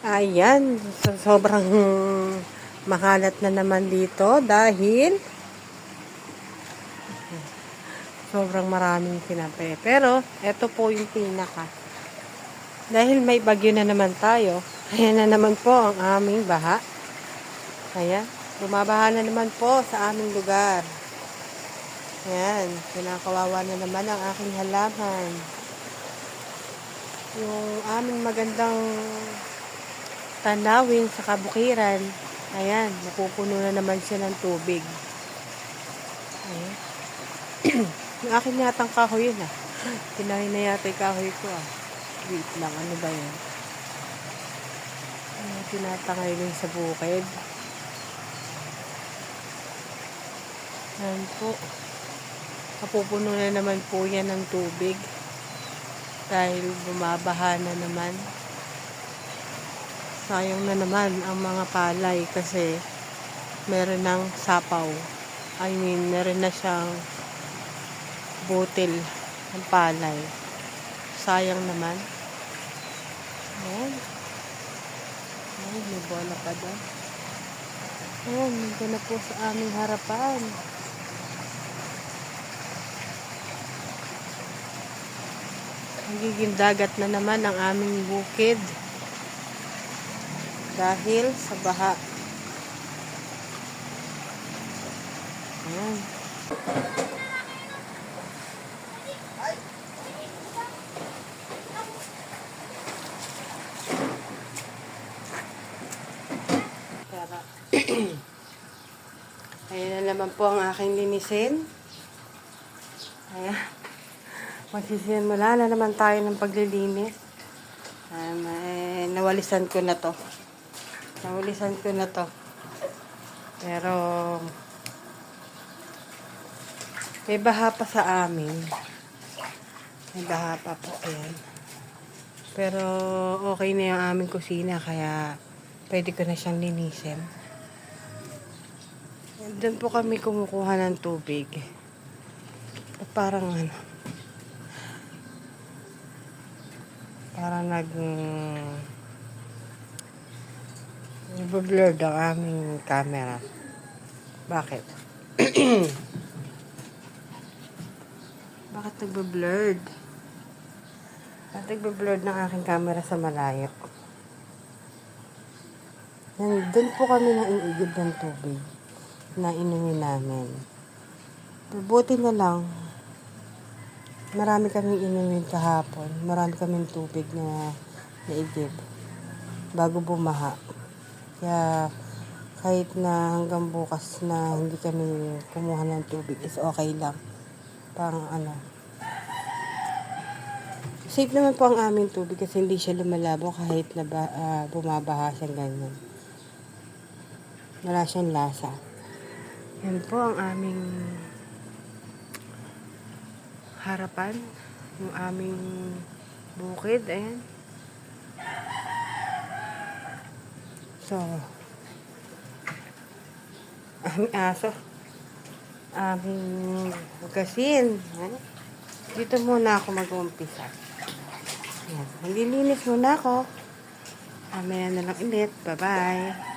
Ayan, sobrang makalat na naman dito dahil sobrang maraming sinape. Pero, eto po yung pinaka. Dahil may bagyo na naman tayo, ayan na naman po ang aming baha. Ayan, bumabaha na naman po sa aming lugar. Ayan, kinakawawa na naman ang aking halaman. Yung aming magandang tanawin sa kabukiran, ayan, napupuno na naman siya ng tubig. Ayan. Yung akin yatang kahoy yun Tinahin na yata yung kahoy ko Wait lang, ano ba yun? Tinatangay din sa bukid. Ayan po. Napupuno na naman po yan ng tubig. Dahil bumabaha na naman. Sayang na naman ang mga palay kasi meron ng sapaw. Meron na siyang butil ng palay. Sayang naman. Ayan. Ay, may bola pa doon. Ayan, nandito na po sa aming harapan. Magiging dagat na naman ang aming bukid. Dahil sa baha. Ayan. Ayan na naman po ang aking linisin. Ayan. Magsisimula na naman tayo ng paglilinis. Nawalisan ko na to. Pero may baha pa sa amin. May baha pa po. Ayan. Pero okay na yung aming kusina kaya pwede ko na siyang linisin. Doon po kami kumukuha ng tubig. Parang nag-blur ang aming camera. Bakit? Bakit nagbe-blurred? Bakit nagbe-blurred ng aking camera sa malayo? Doon po kami naiigib ng tubig na inumin namin. Buti na lang, marami kaming inumin kahapon. Marami kaming tubig na naigib bago bumaha. Kaya kahit na hanggang bukas na hindi kami kumuha ng tubig is okay lang. Safe naman po ang aming tubig kasi hindi siya lumalabo kahit na bumabaha siyang ganyan. Wala siyang lasa. Yan po ang aming harapan. Yung aming bukid. Ayan. So, aming aso. Aming hugasin. Dito muna ako mag-umpisa. Ayan. Maglilinis muna ako. Mamaya na lang ulit. Bye-bye.